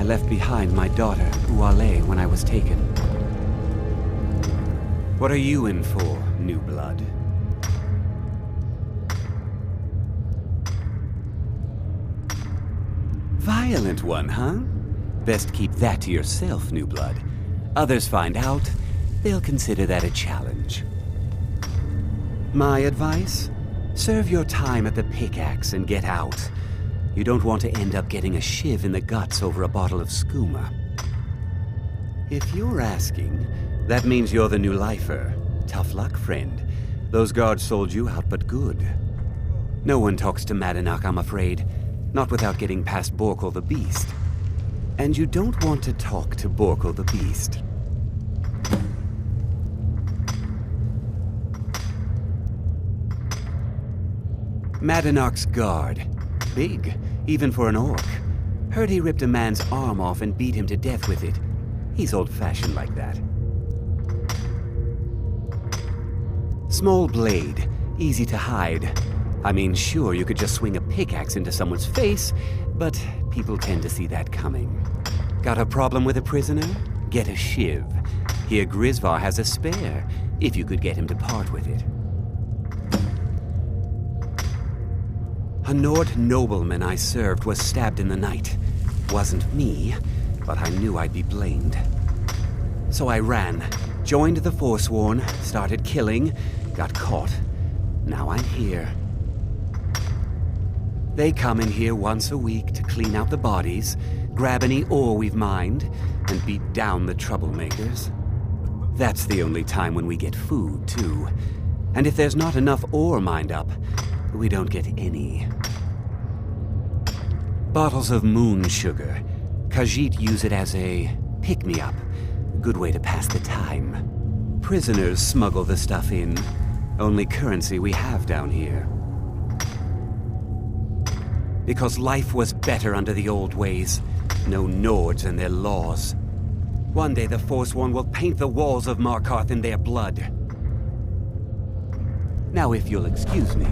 left behind my daughter, Uale, when I was taken. What are you in for, new blood? Violent one, huh? Best keep that to yourself, new blood. Others find out, they'll consider that a challenge. My advice? Serve your time at the pickaxe and get out. You don't want to end up getting a shiv in the guts over a bottle of skooma. If you're asking, that means you're the new lifer. Tough luck, friend. Those guards sold you out, but good. No one talks to Madanach, I'm afraid. Not without getting past Borkul the Beast. And you don't want to talk to Borkul the Beast. Madanach's guard. Big, even for an orc. Heard he ripped a man's arm off and beat him to death with it. He's old-fashioned like that. Small blade, easy to hide. I mean, sure, you could just swing a pickaxe into someone's face, but people tend to see that coming. Got a problem with a prisoner? Get a shiv. Here Grisvar has a spare, if you could get him to part with it. A Nord nobleman I served was stabbed in the night. Wasn't me, but I knew I'd be blamed. So I ran, joined the Forsworn, started killing, got caught. Now I'm here. They come in here once a week to clean out the bodies, grab any ore we've mined, and beat down the troublemakers. That's the only time when we get food, too. And if there's not enough ore mined up, we don't get any. Bottles of moon sugar. Khajiit use it as a pick-me-up. Good way to pass the time. Prisoners smuggle the stuff in. Only currency we have down here. Because life was better under the old ways. No Nords and their laws. One day the Forsworn will paint the walls of Markarth in their blood. Now if you'll excuse me.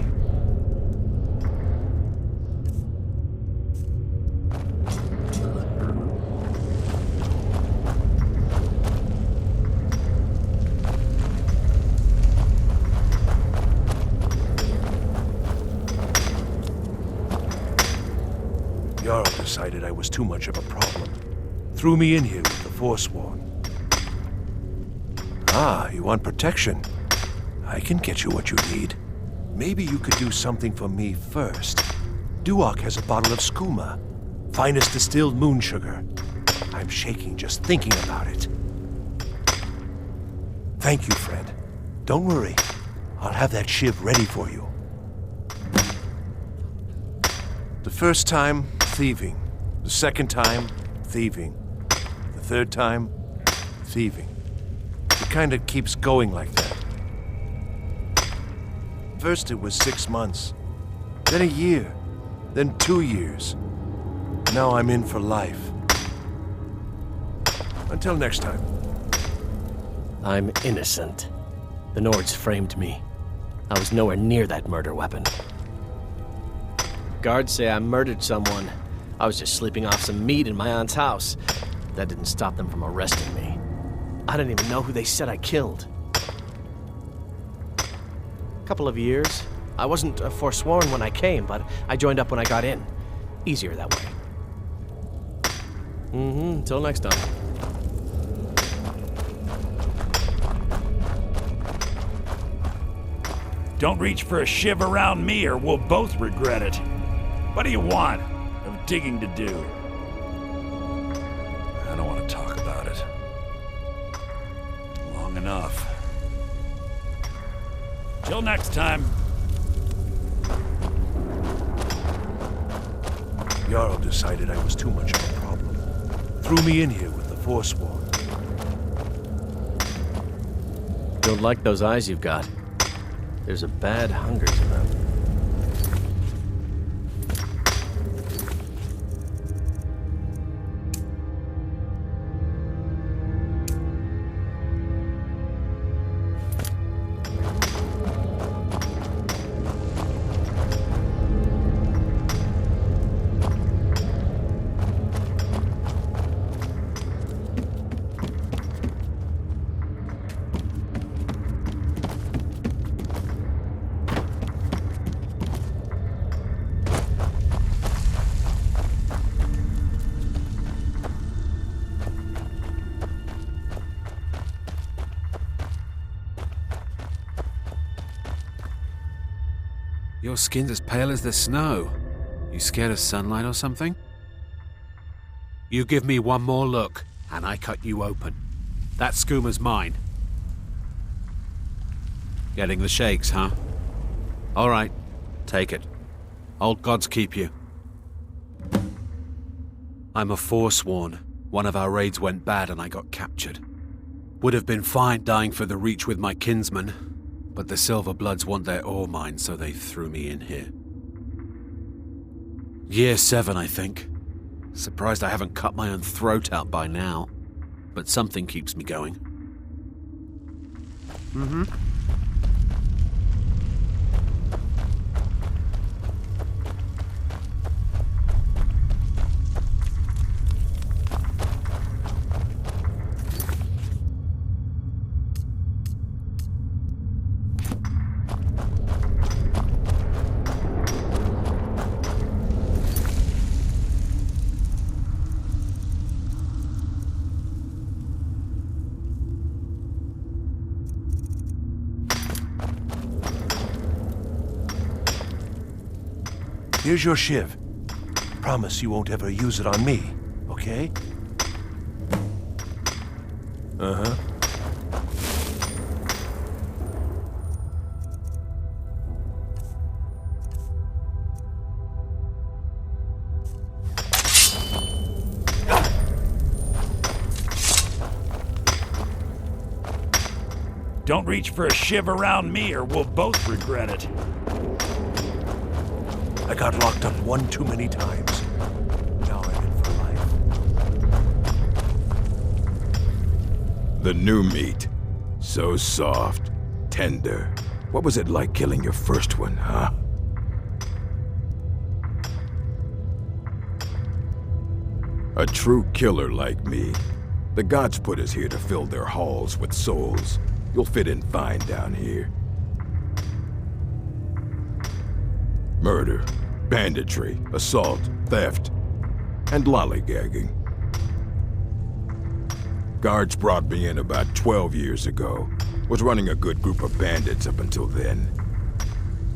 Jarl decided I was too much of a problem. Threw me in here with the Forsworn. Ah, you want protection? I can get you what you need. Maybe you could do something for me first. Duak has a bottle of skooma. Finest distilled moon sugar. I'm shaking just thinking about it. Thank you, friend. Don't worry. I'll have that shiv ready for you. The first time, thieving. The second time, thieving. The third time, thieving. It kinda keeps going like that. First it was 6 months, then a year, then 2 years. Now I'm in for life. Until next time. I'm innocent. The Nords framed me. I was nowhere near that murder weapon. Guards say I murdered someone. I was just sleeping off some meat in my aunt's house. That didn't stop them from arresting me. I didn't even know who they said I killed. Couple of years. I wasn't forsworn when I came, but I joined up when I got in. Easier that way. Until next time. Don't reach for a shiv around me or we'll both regret it. What do you want? Of digging to do? I don't want to talk about it. Long enough. Till next time. Jarl decided I was too much of a problem. Threw me in here with the Forsworn. Don't like those eyes you've got. There's a bad hunger to them. Your skin's as pale as the snow. You scared of sunlight or something? You give me one more look, and I cut you open. That skoomers mine. Getting the shakes, huh? All right, take it. Old gods keep you. I'm a forsworn. One of our raids went bad and I got captured. Would have been fine dying for the Reach with my kinsmen, but the Silver Bloods want their ore mine, so they threw me in here. Year 7, I think. Surprised I haven't cut my own throat out by now, but something keeps me going. Here's your shiv. Promise you won't ever use it on me, okay? Uh-huh. Don't reach for a shiv around me or we'll both regret it. I got locked up one too many times. Now I'm in for life. The new meat. So soft, tender. What was it like killing your first one, huh? A true killer like me. The gods put us here to fill their halls with souls. You'll fit in fine down here. Murder, banditry, assault, theft, and lollygagging. Guards brought me in about 12 years ago. Was running a good group of bandits up until then.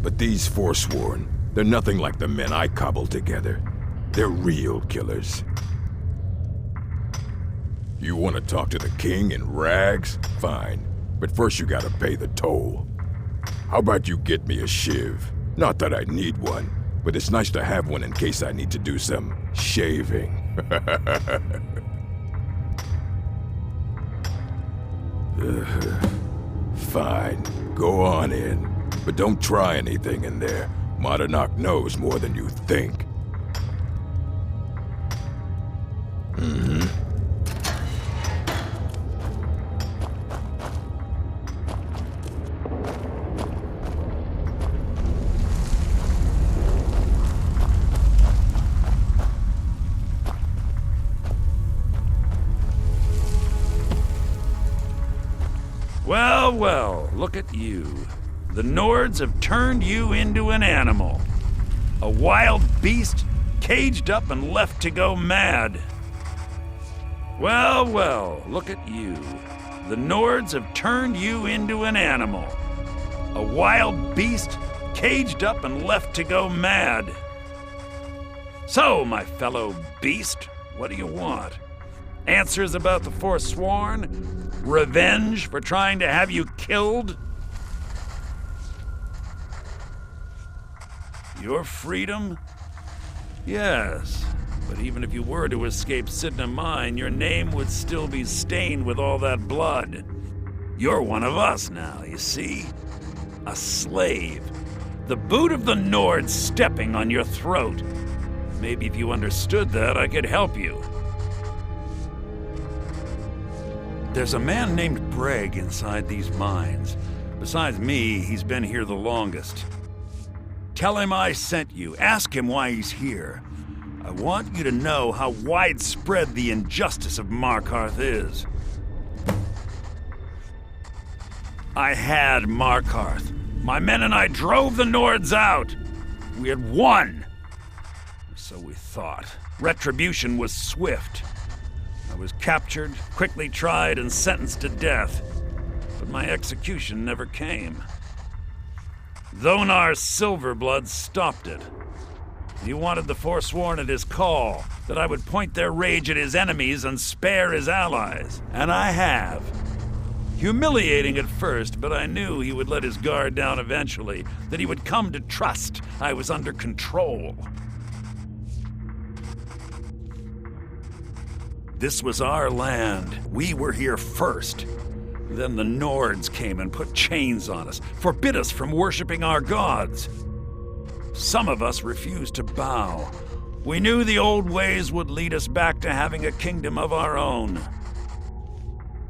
But these Forsworn, they're nothing like the men I cobbled together. They're real killers. You want to talk to the king in rags? Fine. But first you gotta pay the toll. How about you get me a shiv? Not that I need one, but it's nice to have one in case I need to do some shaving. Fine, go on in. But don't try anything in there. Monarch knows more than you think. Well, well, look at you. The Nords have turned you into an animal. A wild beast, caged up and left to go mad. Well, well, look at you. The Nords have turned you into an animal. A wild beast, caged up and left to go mad. So, my fellow beast, what do you want? Answers about the Forsworn? Revenge for trying to have you killed? Your freedom? Yes, but even if you were to escape Cidna mine, your name would still be stained with all that blood. You're one of us now, you see? A slave. The boot of the Nord stepping on your throat. Maybe if you understood that, I could help you. There's a man named Breg inside these mines. Besides me, he's been here the longest. Tell him I sent you. Ask him why he's here. I want you to know how widespread the injustice of Markarth is. I had Markarth. My men and I drove the Nords out. We had won. So we thought. Retribution was swift. I was captured, quickly tried, and sentenced to death. But my execution never came. Thonar Silverblood stopped it. He wanted the Forsworn at his call, that I would point their rage at his enemies and spare his allies. And I have. Humiliating at first, but I knew he would let his guard down eventually, that he would come to trust I was under control. This was our land. We were here first. Then the Nords came and put chains on us, forbid us from worshiping our gods. Some of us refused to bow. We knew the old ways would lead us back to having a kingdom of our own.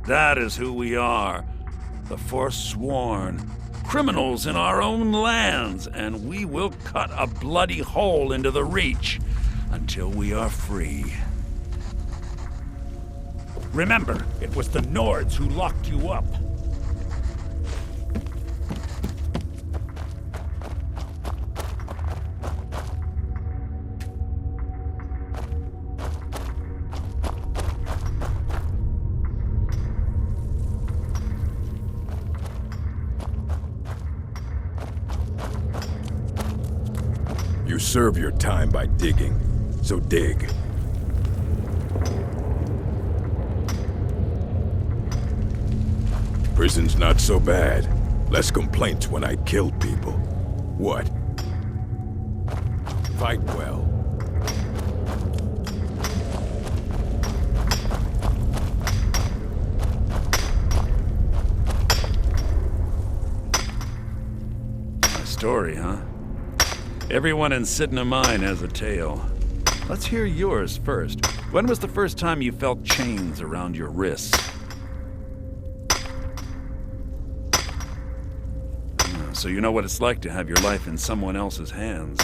That is who we are, the Forsworn, criminals in our own lands, and we will cut a bloody hole into the Reach until we are free. Remember, it was the Nords who locked you up. You serve your time by digging, so dig. Prison's not so bad. Less complaints when I killed people. What? Fight well. My story, huh? Everyone in Cidna Mine has a tale. Let's hear yours first. When was the first time you felt chains around your wrists? So you know what it's like to have your life in someone else's hands.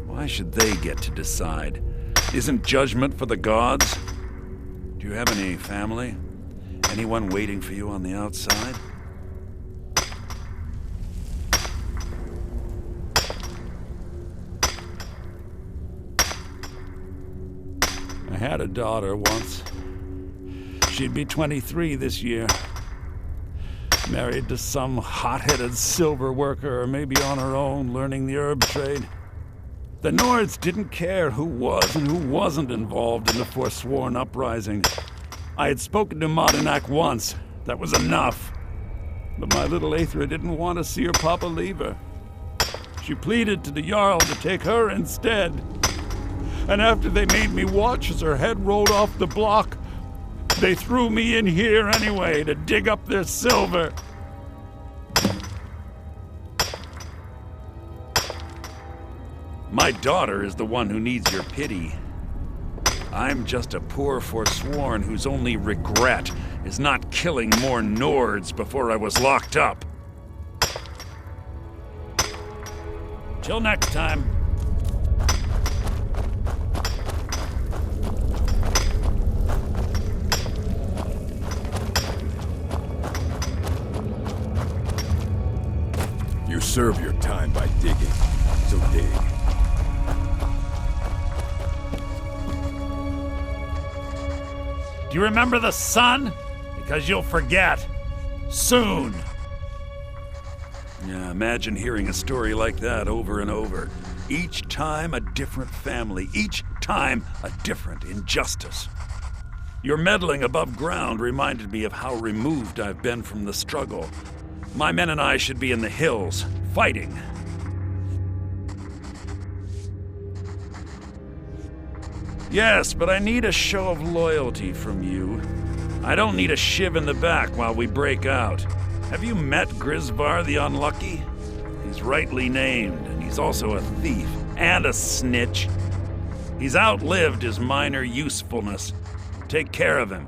Why should they get to decide? Isn't judgment for the gods? Do you have any family? Anyone waiting for you on the outside? I had a daughter once. She'd be 23 this year. Married to some hot-headed silver worker, or maybe on her own, learning the herb trade. The Nords didn't care who was and who wasn't involved in the Forsworn uprising. I had spoken to Modenak once. That was enough. But my little Aethra didn't want to see her papa leave her. She pleaded to the Jarl to take her instead. And after they made me watch as her head rolled off the block, they threw me in here anyway to dig up their silver. My daughter is the one who needs your pity. I'm just a poor Forsworn whose only regret is not killing more Nords before I was locked up. Till next time. You serve your time by digging, so dig. Do you remember the sun? Because you'll forget. Soon. Yeah, imagine hearing a story like that over and over. Each time a different family. Each time a different injustice. Your meddling above ground reminded me of how removed I've been from the struggle. My men and I should be in the hills, fighting. Yes, but I need a show of loyalty from you. I don't need a shiv in the back while we break out. Have you met Grisvar the Unlucky? He's rightly named, and he's also a thief and a snitch. He's outlived his minor usefulness. Take care of him,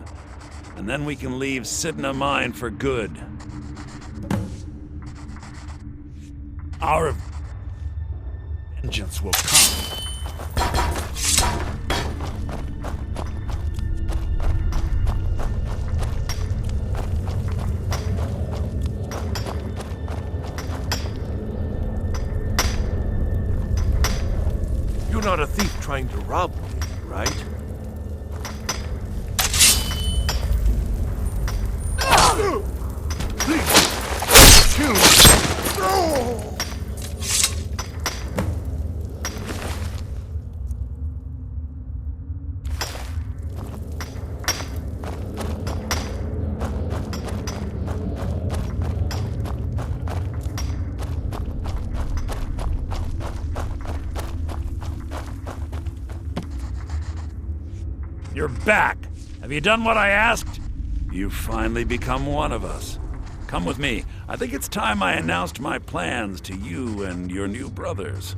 and then we can leave Cidna Mine for good. Our vengeance will come. You're not a thief trying to rob me, right? You're back. Have you done what I asked? You've finally become one of us. Come with me. I think it's time I announced my plans to you and your new brothers.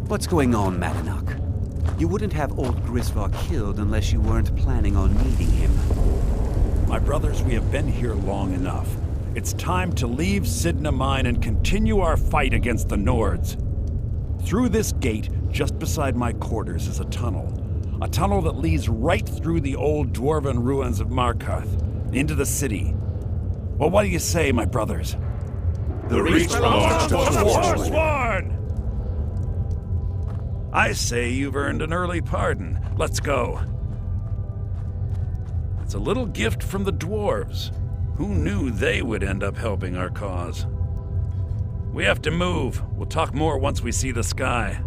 What's going on, Madanach? You wouldn't have old Grisvar killed unless you weren't planning on meeting him. My brothers, we have been here long enough. It's time to leave Cidna Mine and continue our fight against the Nords. Through this gate, just beside my quarters, is a tunnel. A tunnel that leads right through the old dwarven ruins of Markarth, into the city. Well, what do you say, my brothers? The Reach belongs to the Forsworn! I say you've earned an early pardon. Let's go. It's a little gift from the dwarves. Who knew they would end up helping our cause? We have to move. We'll talk more once we see the sky.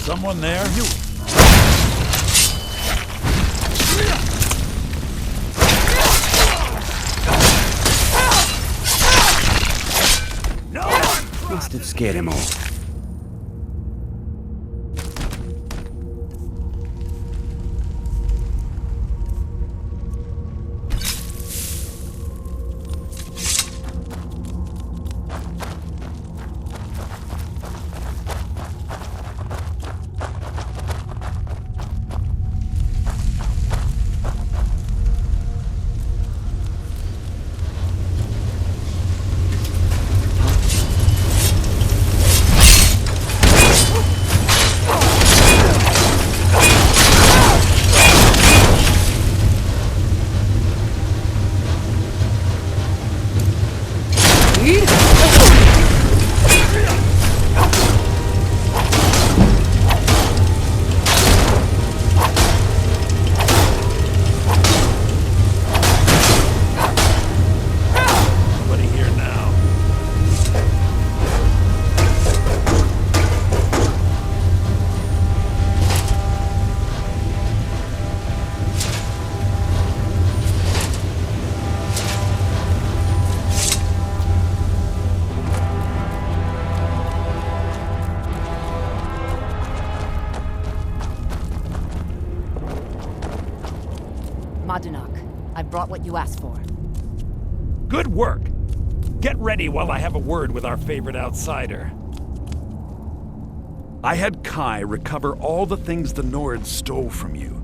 Someone there? Must have scared him off. Madanach, I brought what you asked for. Good work. Get ready while I have a word with our favorite outsider. I had Kai recover all the things the Nords stole from you.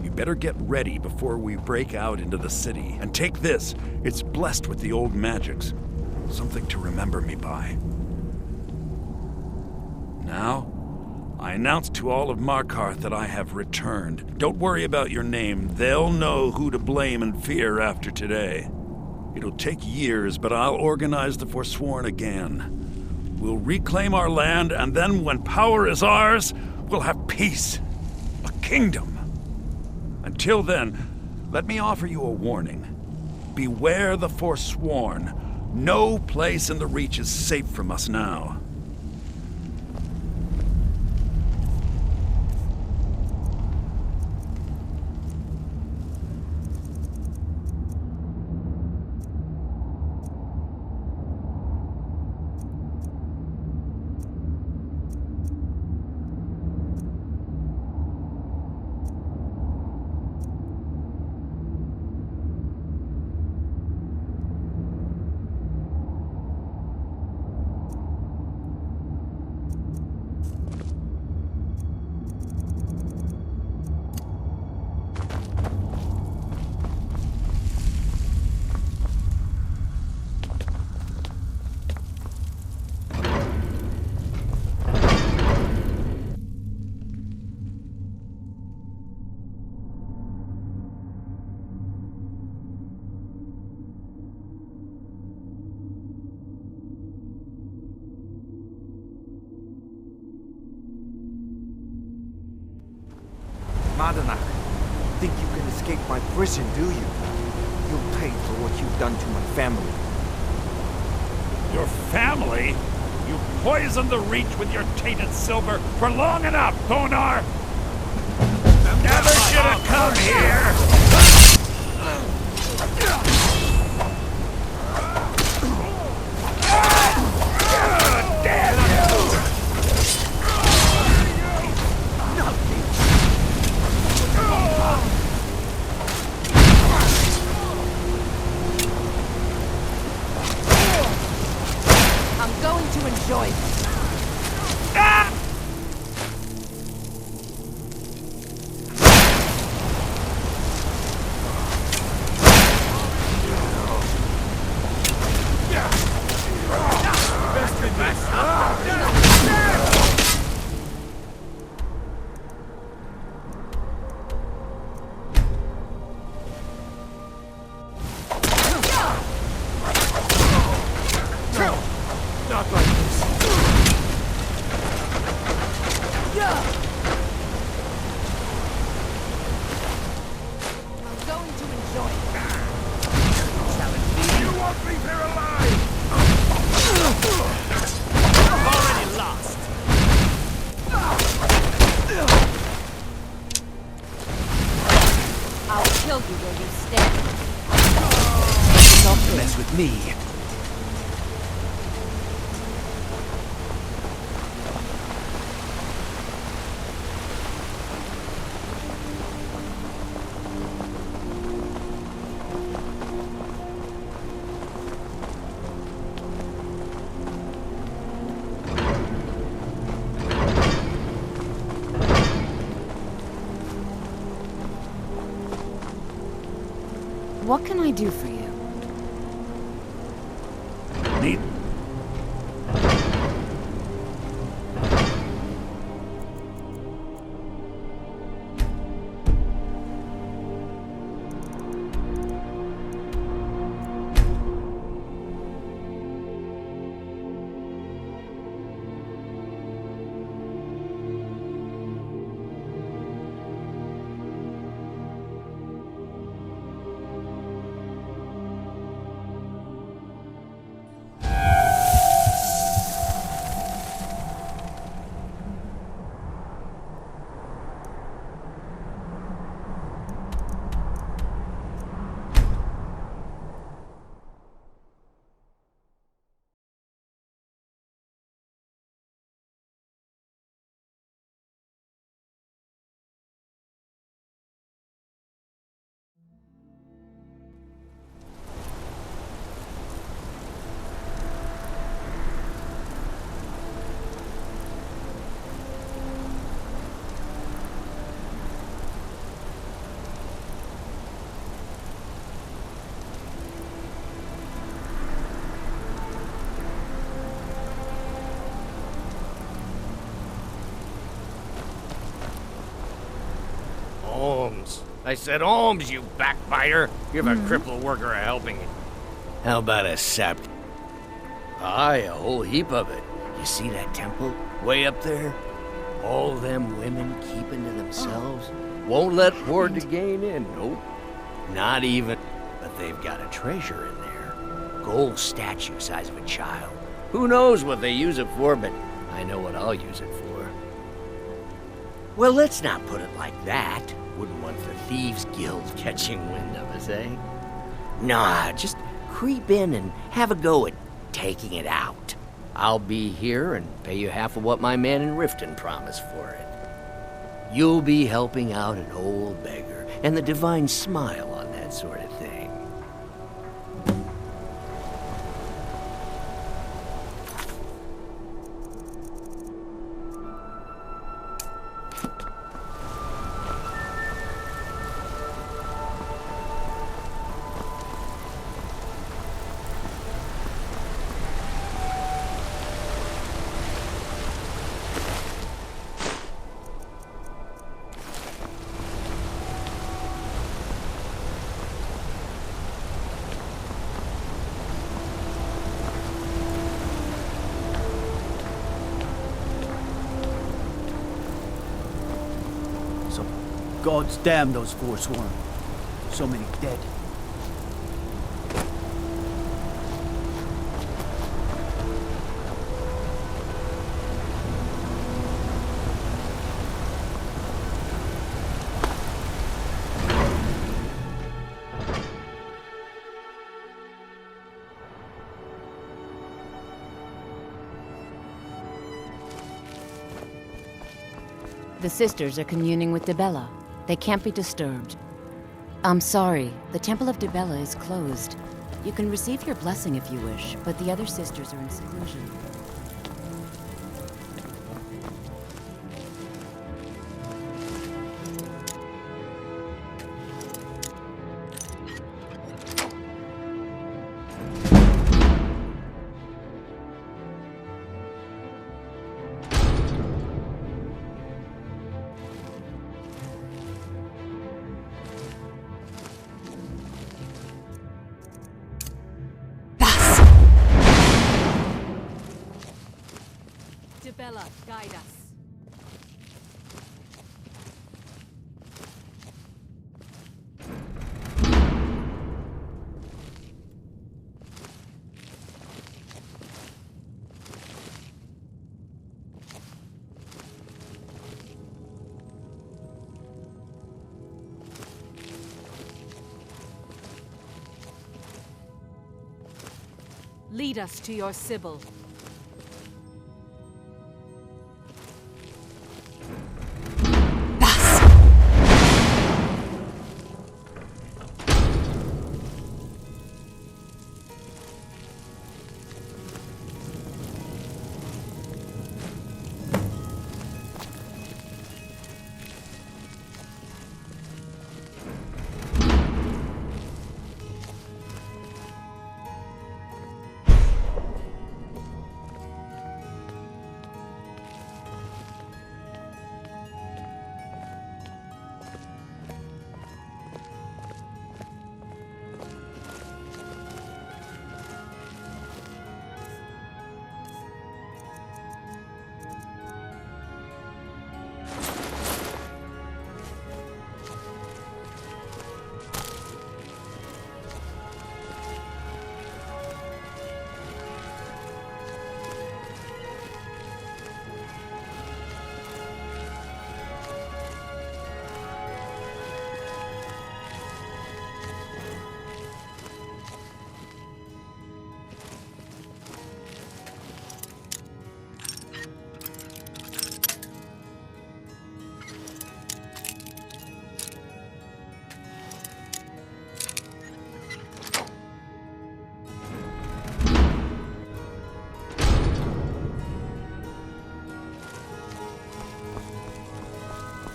You better get ready before we break out into the city. And take this. It's blessed with the old magics. Something to remember me by. Now, I announce to all of Markarth that I have returned. Don't worry about your name. They'll know who to blame and fear after today. It'll take years, but I'll organize the Forsworn again. We'll reclaim our land, and then when power is ours, we'll have peace. A kingdom. Until then, let me offer you a warning. Beware the Forsworn. No place in the Reach is safe from us now. escape my prison, do you? You'll pay for what you've done to my family. Your family? You poisoned the Reach with your tainted silver for long enough, Thonar! Never should have come here! I'm going to enjoy this. Not like this. I'm going to enjoy it. You won't leave here alive! Already lost. I'll kill you where you stand. Don't mess with me. What can I do for you? Need Holmes. I said Holmes, you backbiter. Give a crippled worker a helping. How about a sept? Aye, a whole heap of it. You see that temple way up there? All them women keeping to themselves. Won't let poor DeGain in, nope. Not even. But they've got a treasure in there. Gold statue size of a child. Who knows what they use it for, but I know what I'll use it for. Well, let's not put it like that. Wouldn't want the Thieves Guild catching wind of us, eh? Nah, just creep in and have a go at taking it out. I'll be here and pay you half of what my man in Riften promised for it. You'll be helping out an old beggar, and the divine smile on that sort of thing. Gods damn those Forsworn. So many dead. The sisters are communing with Dibella. They can't be disturbed. I'm sorry, the Temple of Dibella is closed. You can receive your blessing if you wish, but the other sisters are in seclusion. Dibella, guide us. Lead us to your Sibyl.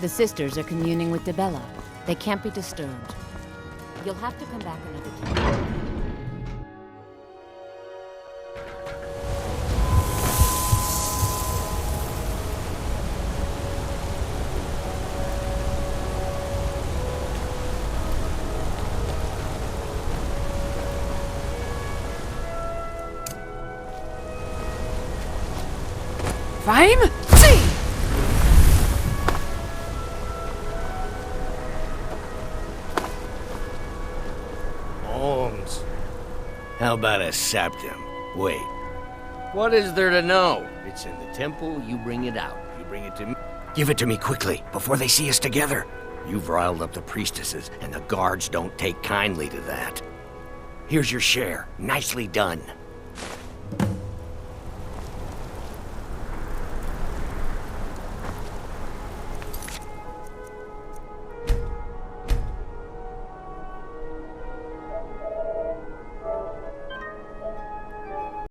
The sisters are communing with Dibella. They can't be disturbed. You'll have to come back another time. Rhyme? Holmes. How about a septum? Wait. What is there to know? It's in the temple, you bring it out. You bring it to me. Give it to me quickly, before they see us together. You've riled up the priestesses, and the guards don't take kindly to that. Here's your share. Nicely done.